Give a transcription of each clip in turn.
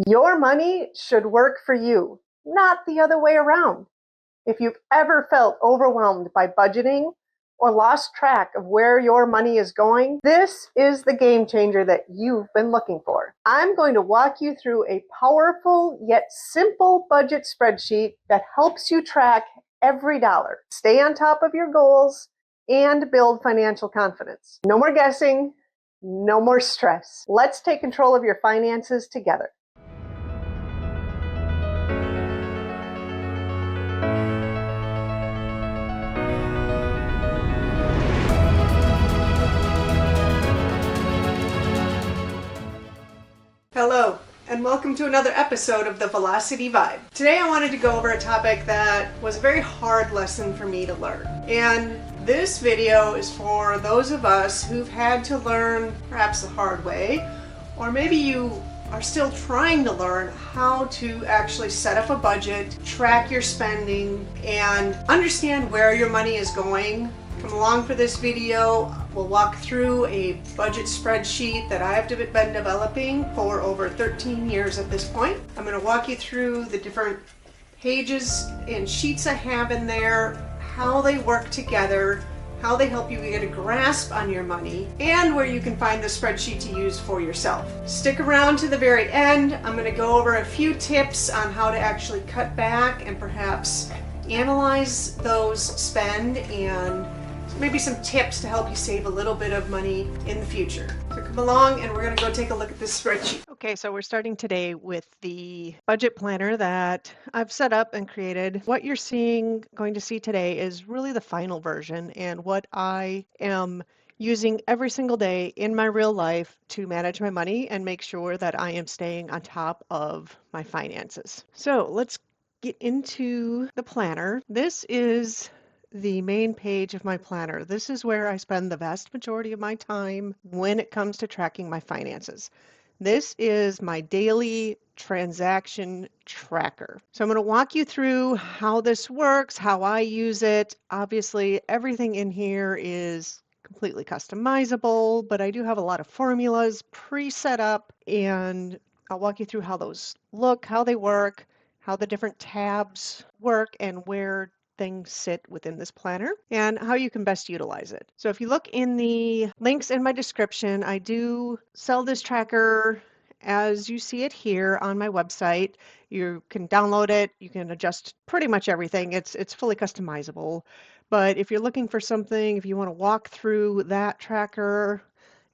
Your money should work for you, not the other way around. If you've ever felt overwhelmed by budgeting or lost track of where your money is going, this is the game changer that you've been looking for. I'm going to walk you through a powerful yet simple budget spreadsheet that helps you track every dollar, stay on top of your goals, and build financial confidence. No more guessing, no more stress. Let's take control of your finances together. Hello, and welcome to another episode of the Velocity Vibe. Today I wanted to go over a topic that was a very hard lesson for me to learn. And this video is for those of us who've had to learn perhaps the hard way, or maybe you are still trying to learn how to actually set up a budget, track your spending, and understand where your money is going. Come along for this video. We'll walk through a budget spreadsheet that I've been developing for over 13 years at this point. I'm going to walk you through the different pages and sheets I have in there, how they work together, how they help you get a grasp on your money, and where you can find the spreadsheet to use for yourself. Stick around to the very end. I'm going to go over a few tips on how to actually cut back and perhaps analyze those spend, and maybe some tips to help you save a little bit of money in the future. So come along and we're going to go take a look at this spreadsheet. Okay, so we're starting today with the budget planner that I've set up and created. What you're going to see today is really the final version and what I am using every single day in my real life to manage my money and make sure that I am staying on top of my finances. So let's get into the planner. This is the main page of my planner. This is where I spend the vast majority of my time when it comes to tracking my finances. This is my daily transaction tracker. So I'm going to walk you through how this works, how I use it. Obviously, everything in here is completely customizable, but I do have a lot of formulas pre-set up, and I'll walk you through how those look, how they work, how the different tabs work, and where things sit within this planner and how you can best utilize it. So if you look in the links in my description, I do sell this tracker as you see it here on my website. You can download it, you can adjust pretty much everything. It's fully customizable. But if you're looking for something, if you want to walk through that tracker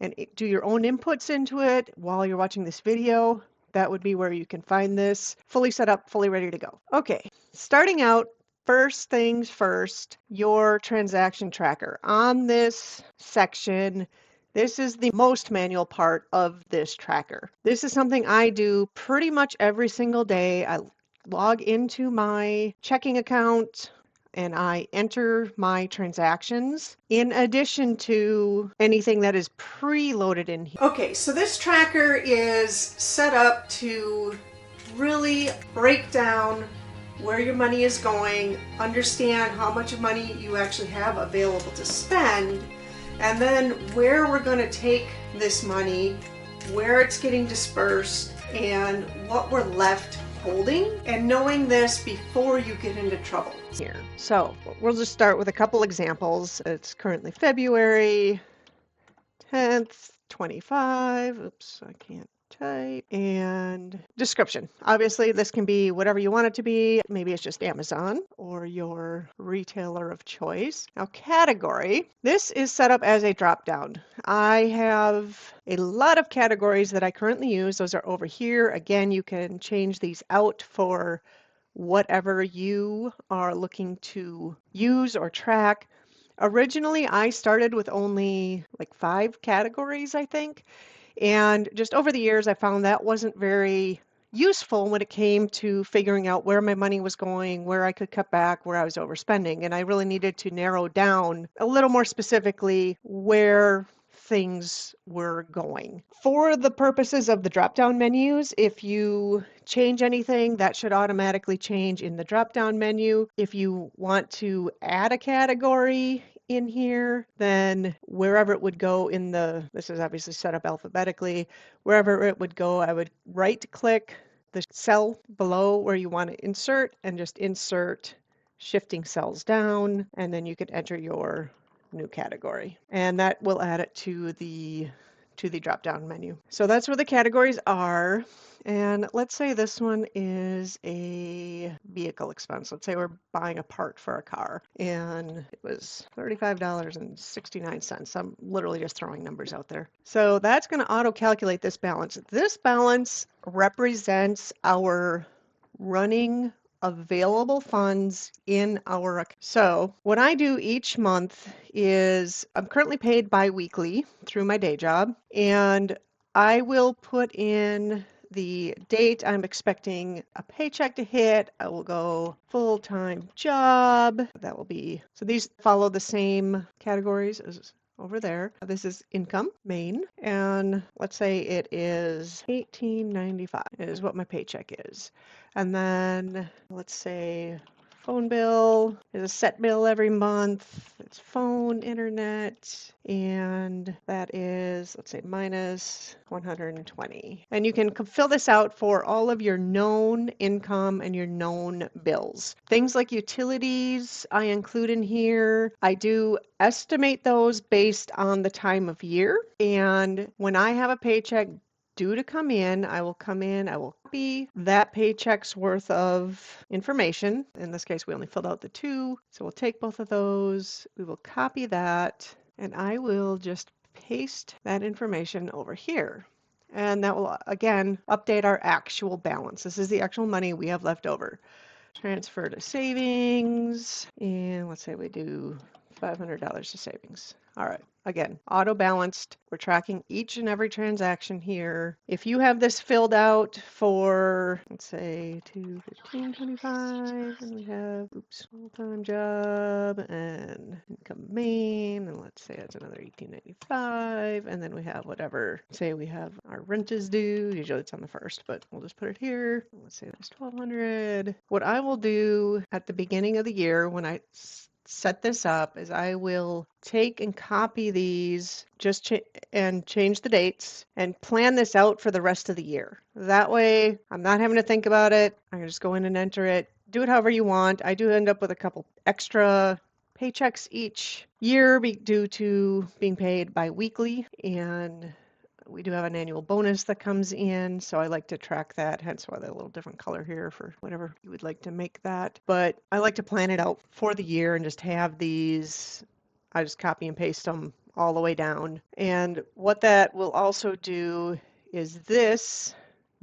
and do your own inputs into it while you're watching this video, that would be where you can find this fully set up, fully ready to go. Okay, starting out, first things first, your transaction tracker. On this section, this is the most manual part of this tracker. This is something I do pretty much every single day. I log into my checking account and I enter my transactions in addition to anything that is preloaded in here. Okay, so this tracker is set up to really break down where your money is going, understand how much money you actually have available to spend, and then where we're going to take this money, where it's getting dispersed, and what we're left holding, and knowing this before you get into trouble here. So we'll just start with a couple examples. It's currently February 10th, 25. Oops, I can't type. And description. Obviously, this can be whatever you want it to be. Maybe it's just Amazon or your retailer of choice. Now, category. This is set up as a drop down. I have a lot of categories that I currently use. Those are over here. Again, you can change these out for whatever you are looking to use or track. Originally, I started with only like 5 categories, I think. And just over the years, I found that wasn't very useful when it came to figuring out where my money was going, where I could cut back, where I was overspending. And I really needed to narrow down a little more specifically where things were going. For the purposes of the drop-down menus, if you change anything, that should automatically change in the drop-down menu. If you want to add a category in here, then wherever it would go this is obviously set up alphabetically, wherever it would go, I would right click the cell below where you want to insert and just insert, shifting cells down, and then you can enter your new category. And that will add it to the drop-down menu. So that's where the categories are. And let's say this one is a vehicle expense. Let's say we're buying a part for a car and it was $35.69. I'm literally just throwing numbers out there. So that's going to auto-calculate this balance. This balance represents our running available funds in our account. So what I do each month is I'm currently paid bi-weekly through my day job, and I will put in the date I'm expecting a paycheck to hit. I will go full-time job. That will be, so these follow the same categories as over there. This is income, main, and let's say it is $18.95 is what my paycheck is. And then let's say phone bill is a set bill every month. It's phone, internet, and that is, let's say, minus 120. And you can fill this out for all of your known income and your known bills. Things like utilities I include in here. I do estimate those based on the time of year. And when I have a paycheck due to come in, I will copy that paycheck's worth of information. In this case, we only filled out the 2. So we'll take both of those, we will copy that, and I will just paste that information over here. And that will, again, update our actual balance. This is the actual money we have left over. Transfer to savings, and let's say we do $500 to savings. All right. Again, auto balanced. We're tracking each and every transaction here. If you have this filled out for, let's say, $215.25, and we have, full-time job and income main, and let's say that's another $18.95, and then we have whatever. Say we have our rent is due. Usually it's on the 1st, but we'll just put it here. Let's say that's $1,200. What I will do at the beginning of the year when I set this up is I will take and copy these and change the dates and plan this out for the rest of the year. That way I'm not having to think about it. I can just go in and enter it. Do it however you want. I do end up with a couple extra paychecks each year due to being paid bi-weekly, and we do have an annual bonus that comes in, so I like to track that, hence why the little different color here for whatever you would like to make that. But I like to plan it out for the year and just have these, I just copy and paste them all the way down. And what that will also do is this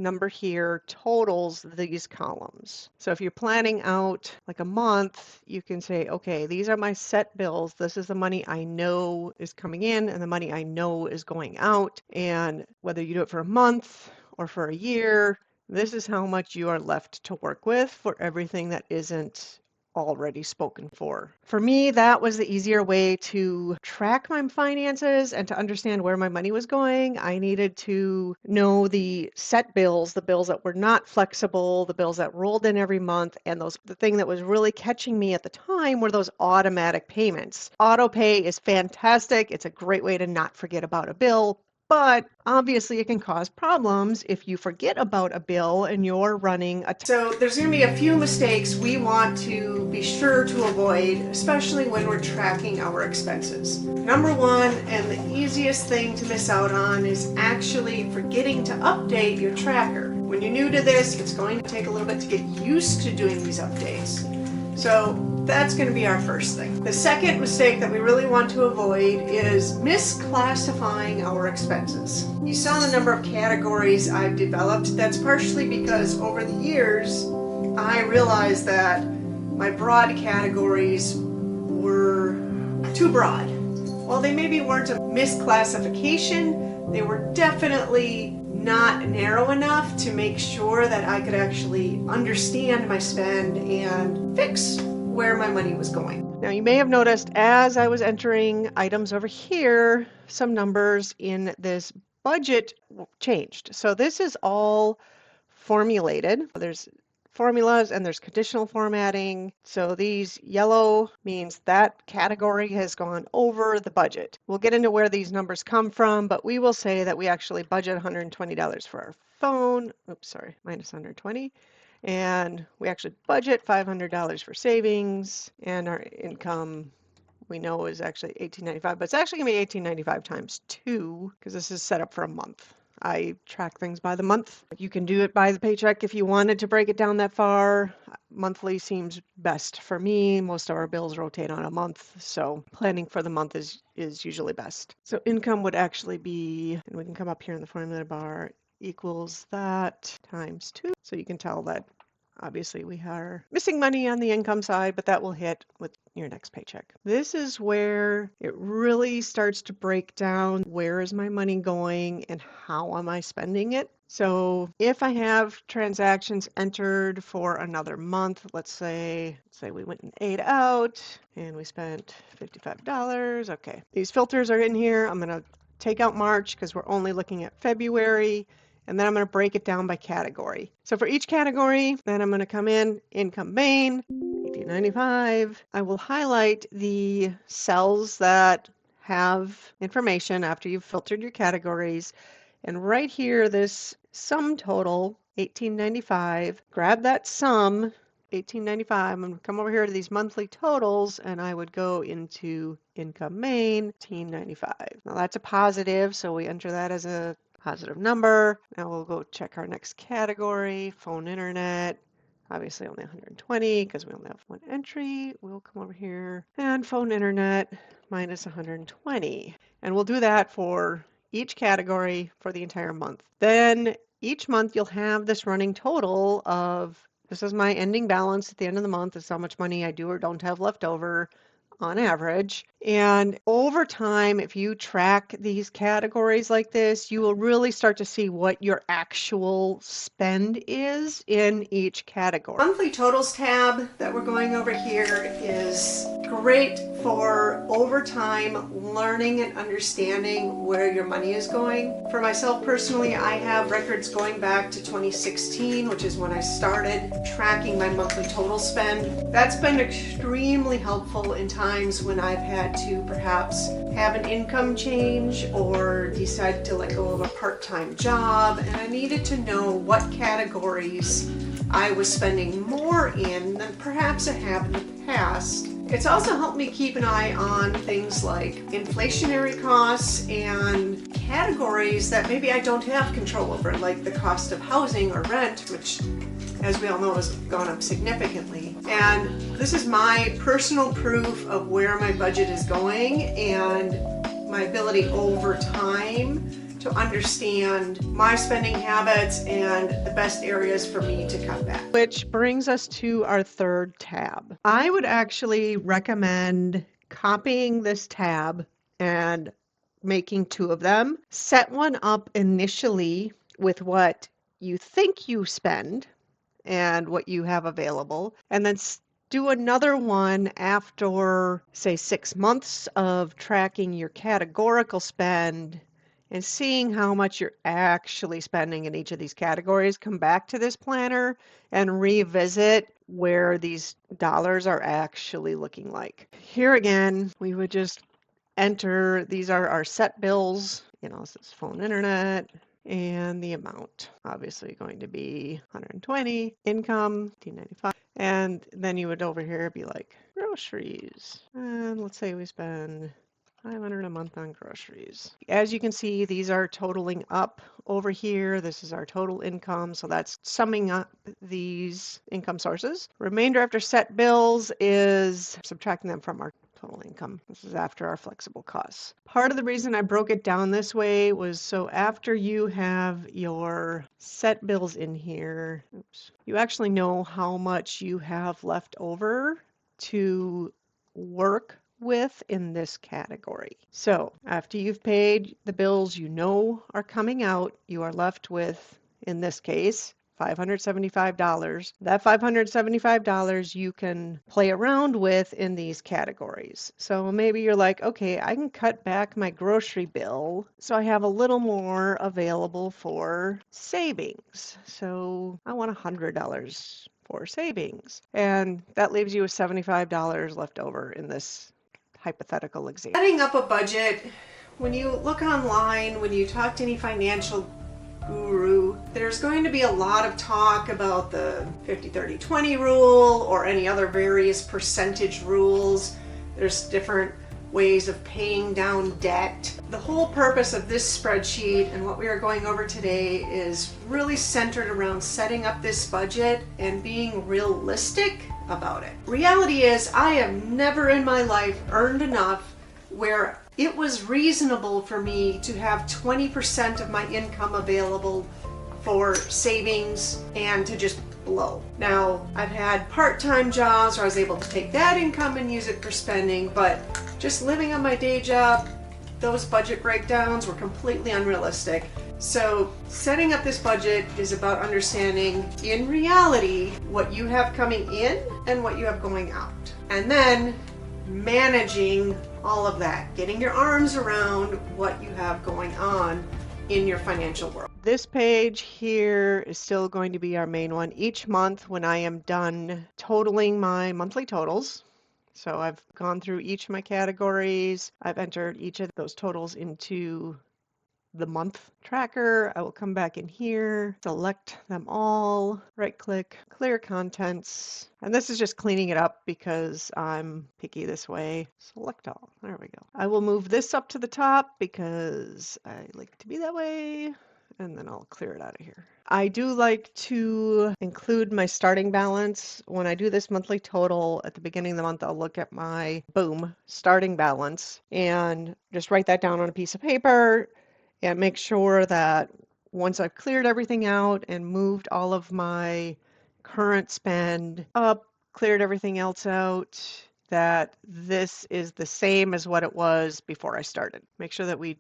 number here totals these columns. So if you're planning out like a month, you can say, okay, these are my set bills. This is the money I know is coming in and the money I know is going out. And whether you do it for a month or for a year, this is how much you are left to work with for everything that isn't already spoken for. For me, that was the easier way to track my finances and to understand where my money was going. I needed to know the set bills, the bills that were not flexible, the bills that rolled in every month, and the thing that was really catching me at the time were those automatic payments. Auto pay is fantastic. It's a great way to not forget about a bill. But obviously it can cause problems if you forget about a bill and you're running a... So there's going to be a few mistakes we want to be sure to avoid, especially when we're tracking our expenses. Number one, and the easiest thing to miss out on, is actually forgetting to update your tracker. When you're new to this, it's going to take a little bit to get used to doing these updates. So that's going to be our first thing. The second mistake that we really want to avoid is misclassifying our expenses. You saw the number of categories I've developed. That's partially because over the years, I realized that my broad categories were too broad. While they maybe weren't a misclassification, they were definitely not narrow enough to make sure that I could actually understand my spend and fix where my money was going. Now you may have noticed as I was entering items over here, some numbers in this budget changed. So this is all formulated. There's formulas and there's conditional formatting. So these yellow means that category has gone over the budget. We'll get into where these numbers come from, but we will say that we actually budget $120 for our phone. Oops, sorry, minus 120. And we actually budget $500 for savings, and our income we know is actually $18.95, but it's actually going to be $18.95 times 2 because this is set up for a month. I track things by the month. You can do it by the paycheck if you wanted to break it down that far. Monthly seems best for me. Most of our bills rotate on a month, so planning for the month is usually best. So income would actually be, and we can come up here in the formula bar, equals that times 2. So you can tell that obviously we are missing money on the income side, but that will hit with your next paycheck. This is where it really starts to break down where is my money going and how am I spending it. So if I have transactions entered for another month, let's say we went and ate out and we spent $55. Okay, these filters are in here. I'm going to take out March because we're only looking at February. And then I'm going to break it down by category. So for each category, then I'm going to come in, income main, $18.95. I will highlight the cells that have information after you've filtered your categories. And right here, this sum total, $18.95, grab that sum, $18.95. I'm going to come over here to these monthly totals, and I would go into income main, $18.95. Now that's a positive, so we enter that as a positive number. Now we'll go check our next category, phone internet. Obviously only 120 because we only have one entry. We'll come over here and phone internet minus 120. And we'll do that for each category for the entire month. Then each month you'll have this running total of, this is my ending balance at the end of the month. This is how much money I do or don't have left over on average. And over time, if you track these categories like this, you will really start to see what your actual spend is in each category. Monthly totals tab that we're going over here is great for over time learning and understanding where your money is going. For myself personally, I have records going back to 2016, which is when I started tracking my monthly total spend. That's been extremely helpful in times when I've had to perhaps have an income change or decided to let go of a part-time job, and I needed to know what categories I was spending more in than perhaps I have in the past. It's also helped me keep an eye on things like inflationary costs and categories that maybe I don't have control over, like the cost of housing or rent, which, as we all know, has gone up significantly. And this is my personal proof of where my budget is going and my ability over time to understand my spending habits and the best areas for me to cut back. Which brings us to our third tab. I would actually recommend copying this tab and making 2 of them. Set one up initially with what you think you spend and what you have available, and then do another one after, say, 6 months of tracking your categorical spend and seeing how much you're actually spending in each of these categories. Come back to this planner and revisit where these dollars are actually looking like. Here again, we would just enter, these are our set bills, this is phone internet, and the amount obviously going to be 120, income $18.95, and then you would over here be like groceries, and let's say we spend $500 a month on groceries. As you can see, these are totaling up over here. This is our total income, so that's summing up these income sources. Remainder after set bills is subtracting them from our total income. This is after our flexible costs. Part of the reason I broke it down this way was so after you have your set bills in here, you actually know how much you have left over to work with in this category. So after you've paid the bills you know are coming out, you are left with, in this case, $575. That $575 you can play around with in these categories. So maybe you're like, okay, I can cut back my grocery bill so I have a little more available for savings. So I want $100 for savings. And that leaves you with $75 left over in this hypothetical example. Setting up a budget, when you look online, when you talk to any financial guru, there's going to be a lot of talk about the 50-30-20 rule or any other various percentage rules. There's different ways of paying down debt. The whole purpose of this spreadsheet and what we are going over today is really centered around setting up this budget and being realistic about it. Reality is, I have never in my life earned enough where it was reasonable for me to have 20% of my income available for savings and to just blow. Now, I've had part-time jobs where I was able to take that income and use it for spending, but just living on my day job, those budget breakdowns were completely unrealistic. So setting up this budget is about understanding in reality what you have coming in and what you have going out. And then managing all of that, getting your arms around what you have going on in your financial world. This page here is still going to be our main one. Each month when I am done totaling my monthly totals, so I've gone through each of my categories, I've entered each of those totals into the month tracker. I will come back in here, select them all, right click, clear contents. And this is just cleaning it up because I'm picky this way. Select all, there we go. I will move this up to the top because I like to be that way. And then I'll clear it out of here. I do like to include my starting balance. When I do this monthly total at the beginning of the month, I'll look at my starting balance and just write that down on a piece of paper and make sure that once I've cleared everything out and moved all of my current spend up, cleared everything else out, that this is the same as what it was before I started. Make sure that we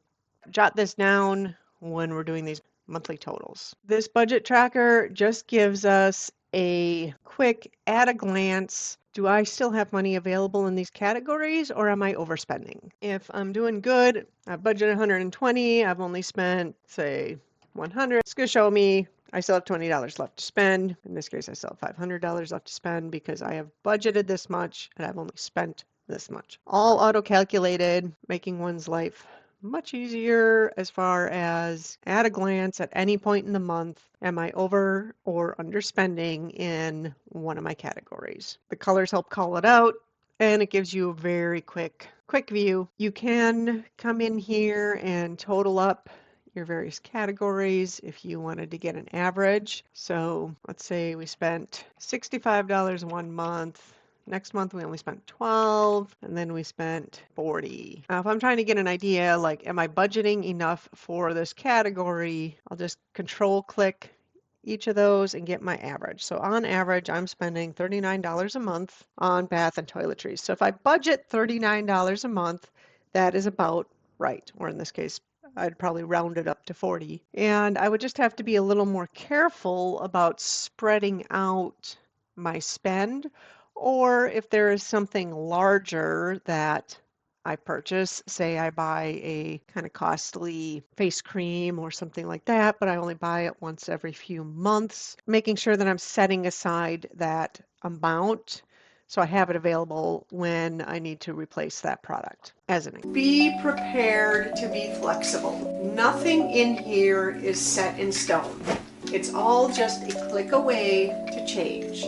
jot this down when we're doing these monthly totals. This budget tracker just gives us a quick at a glance. Do I still have money available in these categories or am I overspending? If I'm doing good, I budgeted 120, I've only spent, say, 100. It's going to show me I still have $20 left to spend. In this case, I still have $500 left to spend because I have budgeted this much and I've only spent this much. All auto-calculated, making one's life much easier as far as at a glance at any point in the month, am I over or underspending in one of my categories? The colors help call it out and it gives you a very quick view. You can come in here and total up your various categories if you wanted to get an average. So let's say we spent $65 one month. Next month we only spent 12 and then we spent 40. Now if I'm trying to get an idea, like am I budgeting enough for this category, I'll just control click each of those and get my average. So on average, I'm spending $39 a month on bath and toiletries. So if I budget $39 a month, that is about right. Or in this case, I'd probably round it up to 40. And I would just have to be a little more careful about spreading out my spend, or if there is something larger that I purchase, say I buy a kind of costly face cream or something like that, but I only buy it once every few months, making sure that I'm setting aside that amount so I have it available when I need to replace that product. As an example. Be prepared to be flexible. Nothing in here is set in stone. It's all just a click away to change.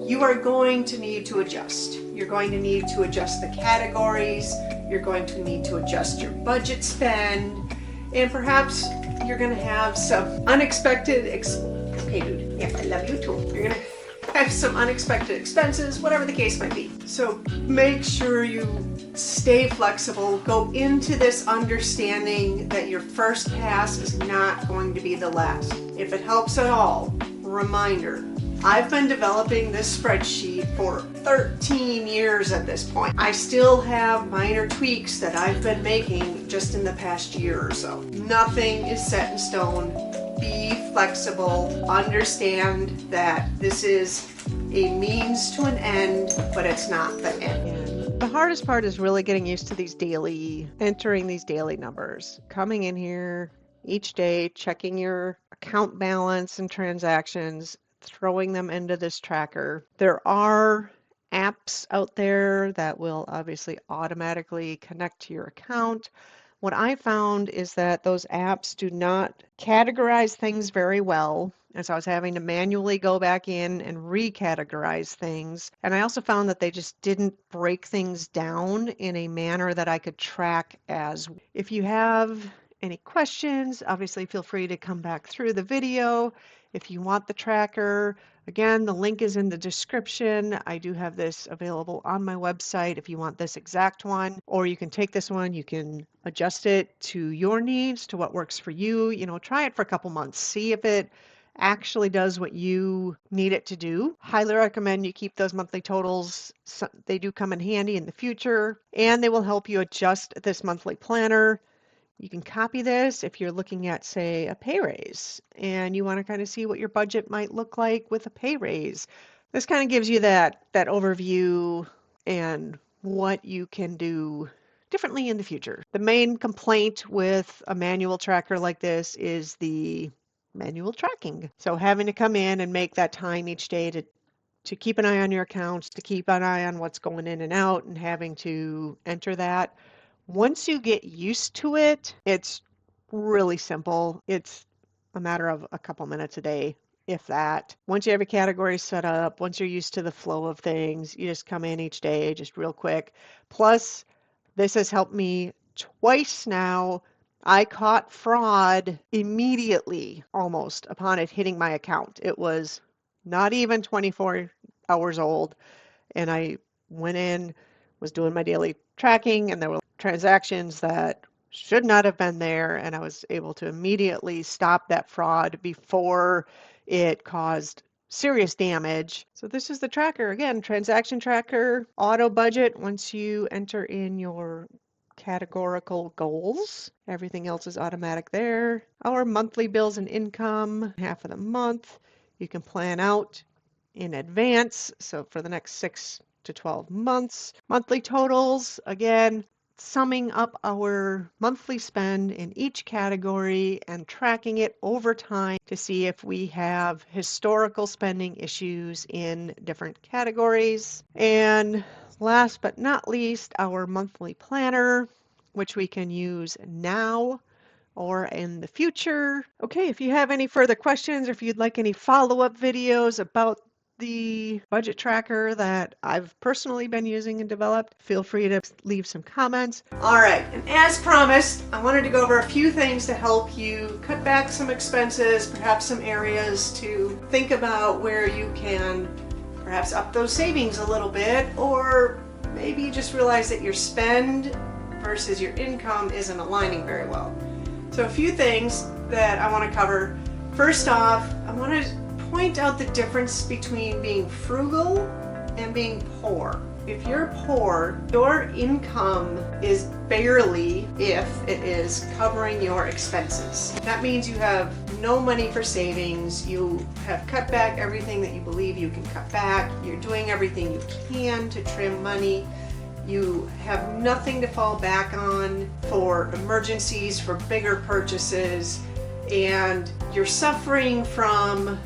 You are going to need to adjust. You're going to need to adjust the categories. You're going to need to adjust your budget spend. And perhaps you're going to have some unexpected, okay dude, yeah, I love you too. You're going to have some unexpected expenses, whatever the case might be. So make sure you stay flexible. Go into this understanding that your first pass is not going to be the last. If it helps at all, reminder, I've been developing this spreadsheet for 13 years at this point. I still have minor tweaks that I've been making just in the past year or so. Nothing is set in stone. Be flexible. Understand that this is a means to an end, but it's not the end. The hardest part is really getting used to entering these daily numbers. Coming in here each day, checking your account balance and transactions, throwing them into this tracker. There are apps out there that will obviously automatically connect to your account. What I found is that those apps do not categorize things very well. And so I was having to manually go back in and recategorize things. And I also found that they just didn't break things down in a manner that I could track as. If you have any questions, obviously feel free to come back through the video. If you want the tracker, again, the link is in the description. I do have this available on my website if you want this exact one, or you can take this one, you can adjust it to your needs, to what works for you. You know, try it for a couple months, see if it actually does what you need it to do. Highly recommend you keep those monthly totals. They do come in handy in the future, and they will help you adjust this monthly planner. You can copy this if you're looking at, say, a pay raise and you want to kind of see what your budget might look like with a pay raise. This kind of gives you that overview and what you can do differently in the future. The main complaint with a manual tracker like this is the manual tracking. So having to come in and make that time each day to keep an eye on your accounts, to keep an eye on what's going in and out, and having to enter that. Once you get used to it, it's really simple. It's a matter of a couple minutes a day, if that. Once you have your categories set up, once you're used to the flow of things, you just come in each day, just real quick. Plus, this has helped me twice now. I caught fraud immediately, almost, upon it hitting my account. It was not even 24 hours old, and I went in, was doing my daily tracking, and there were transactions that should not have been there, and I was able to immediately stop that fraud before it caused serious damage. So this is the tracker. Again, transaction tracker, auto budget. Once you enter in your categorical goals, everything else is automatic there. Our monthly bills and income, half of the month. You can plan out in advance, so for the next 6 to 12 months. Monthly totals, again, summing up our monthly spend in each category and tracking it over time to see if we have historical spending issues in different categories. And last but not least, our monthly planner, which we can use now or in the future. Okay, if you have any further questions or if you'd like any follow-up videos about the budget tracker that I've personally been using and developed, feel free to leave some comments. All right, and as promised, I wanted to go over a few things to help you cut back some expenses, perhaps some areas to think about where you can perhaps up those savings a little bit, or maybe you just realize that your spend versus your income isn't aligning very well. So a few things that I want to cover. First off, I want to point out the difference between being frugal and being poor. If you're poor, your income is barely, if it is, covering your expenses. That means you have no money for savings, you have cut back everything that you believe you can cut back, you're doing everything you can to trim money, you have nothing to fall back on for emergencies, for bigger purchases, and you're suffering from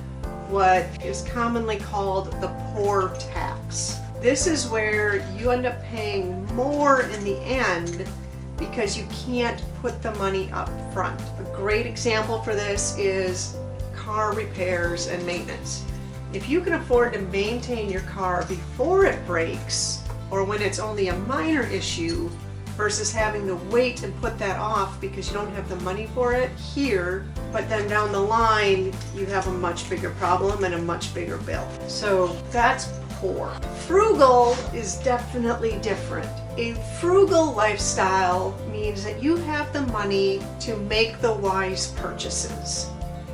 what is commonly called the poor tax. This is where you end up paying more in the end because you can't put the money up front. A great example for this is car repairs and maintenance. If you can afford to maintain your car before it breaks, or when it's only a minor issue, versus having to wait and put that off because you don't have the money for it here, but then down the line you have a much bigger problem and a much bigger bill. So that's poor. Frugal is definitely different. A frugal lifestyle means that you have the money to make the wise purchases.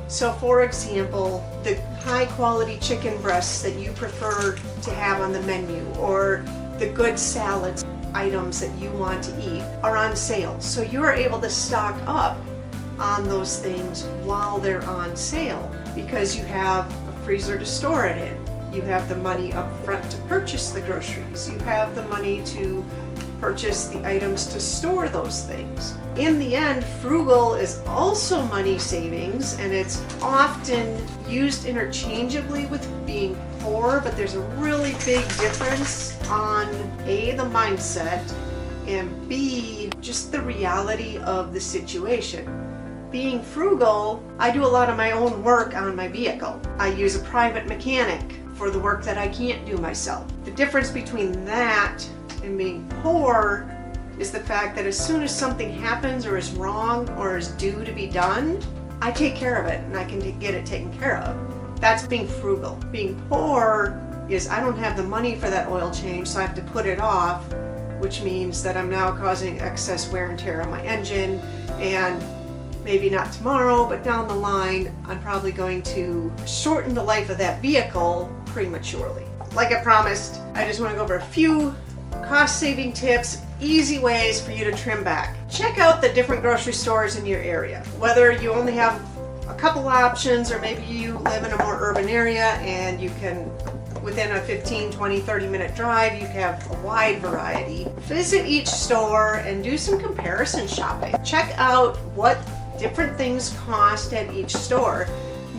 So for example, the high quality chicken breasts that you prefer to have on the menu, or the good salads items that you want to eat are on sale. So you are able to stock up on those things while they're on sale because you have a freezer to store it in. You have the money up front to purchase the groceries. You have the money to purchase the items to store those things. In the end, frugal is also money savings, and it's often used interchangeably with being poor, but there's a really big difference on A, the mindset, and B, just the reality of the situation. Being frugal, I do a lot of my own work on my vehicle. I use a private mechanic for the work that I can't do myself. The difference between that and being poor is the fact that as soon as something happens or is wrong or is due to be done, I take care of it and I can get it taken care of. That's being frugal. Being poor is I don't have the money for that oil change, so I have to put it off, which means that I'm now causing excess wear and tear on my engine, and maybe not tomorrow, but down the line, I'm probably going to shorten the life of that vehicle prematurely. Like I promised, I just want to go over a few cost-saving tips, easy ways for you to trim back. Check out the different grocery stores in your area. Whether you only have a couple options or maybe you live in a more urban area and you can, within a 15, 20, 30-minute drive, you have a wide variety. Visit each store and do some comparison shopping. Check out what different things cost at each store.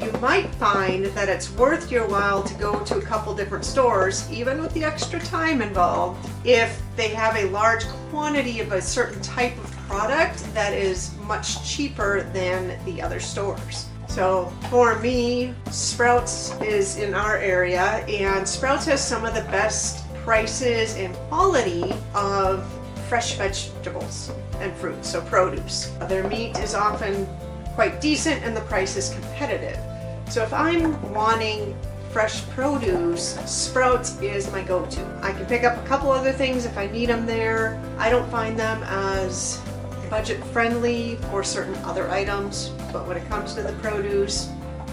You might find that it's worth your while to go to a couple different stores, even with the extra time involved, if they have a large quantity of a certain type of product that is much cheaper than the other stores. So for me, Sprouts is in our area, and Sprouts has some of the best prices and quality of fresh vegetables and fruit, so produce. Their meat is often quite decent and the price is competitive. So if I'm wanting fresh produce, Sprouts is my go-to. I can pick up a couple other things if I need them there. I don't find them as budget friendly for certain other items, but when it comes to the produce,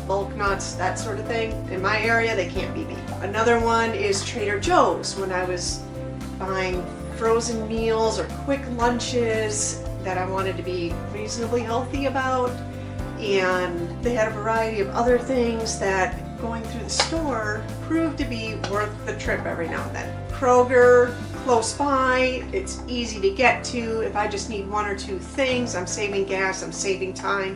bulk nuts, that sort of thing, in my area they can't be beat. Another one is Trader Joe's. When I was buying frozen meals or quick lunches that I wanted to be reasonably healthy about, and they had a variety of other things that going through the store proved to be worth the trip every now and then. Kroger, close by, it's easy to get to. If I just need one or two things, I'm saving gas, I'm saving time,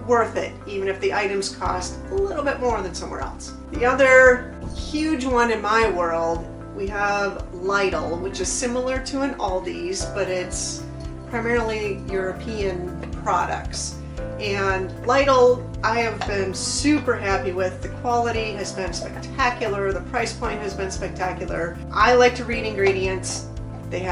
worth it, even if the items cost a little bit more than somewhere else. The other huge one in my world, we have Lidl, which is similar to an Aldi's, but it's primarily European products. And Lidl, I have been super happy with. The quality has been spectacular. The price point has been spectacular. I like to read ingredients. They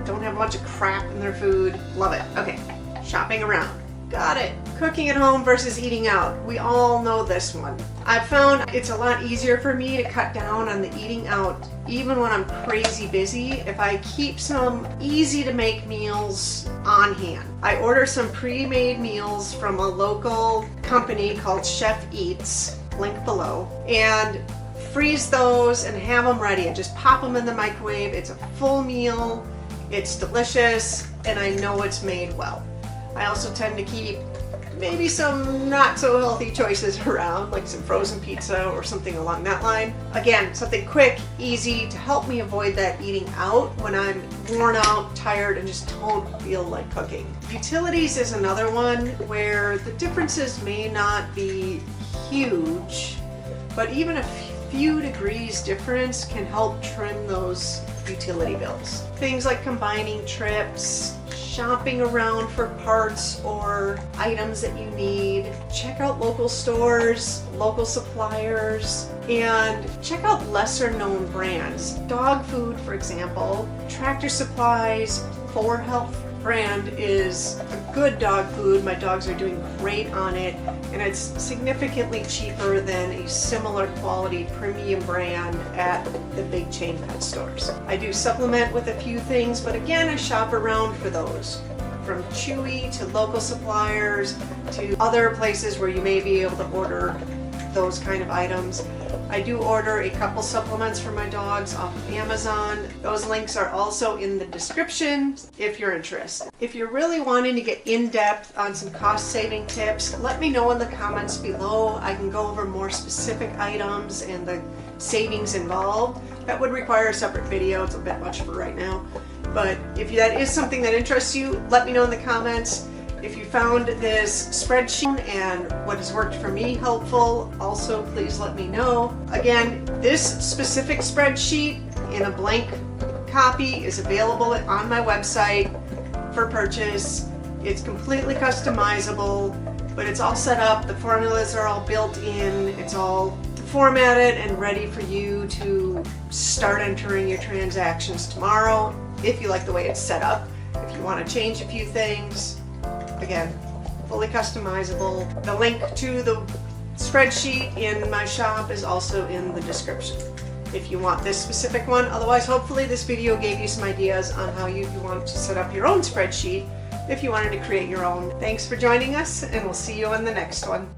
don't have a bunch of crap in their food. Love it. Okay, shopping around. Got it. Cooking at home versus eating out. We all know this one. I've found it's a lot easier for me to cut down on the eating out, even when I'm crazy busy, if I keep some easy to make meals on hand. I order some pre-made meals from a local company called Chef Eats, link below, and freeze those and have them ready and just pop them in the microwave. It's a full meal, it's delicious, and I know it's made well. I also tend to keep maybe some not so healthy choices around, like some frozen pizza or something along that line. Again, something quick, easy to help me avoid that eating out when I'm worn out, tired, and just don't feel like cooking. Utilities is another one where the differences may not be huge, but even a few degrees difference can help trim those utility bills. Things like combining trips, shopping around for parts or items that you need. Check out local stores, local suppliers, and check out lesser known brands. Dog food, for example, Tractor Supply's 4Health brand is a good dog food. My dogs are doing great on it, and it's significantly cheaper than a similar quality premium brand at the big chain pet stores. I do supplement with a few things, but again, I shop around for those. From Chewy to local suppliers to other places where you may be able to order those kind of items. I do order a couple supplements for my dogs off of Amazon. Those links are also in the description if you're interested. If you're really wanting to get in depth on some cost saving tips, let me know in the comments below. I can go over more specific items and the savings involved. That would require a separate video. It's a bit much for right now. But if that is something that interests you, let me know in the comments. If you found this spreadsheet and what has worked for me helpful, also please let me know. Again, this specific spreadsheet in a blank copy is available on my website for purchase. It's completely customizable, but it's all set up. The formulas are all built in. It's all formatted and ready for you to start entering your transactions tomorrow if you like the way it's set up. If you want to change a few things, again, fully customizable. The link to the spreadsheet in my shop is also in the description if you want this specific one. Otherwise, hopefully this video gave you some ideas on how you want to set up your own spreadsheet if you wanted to create your own. Thanks for joining us, and we'll see you on the next one.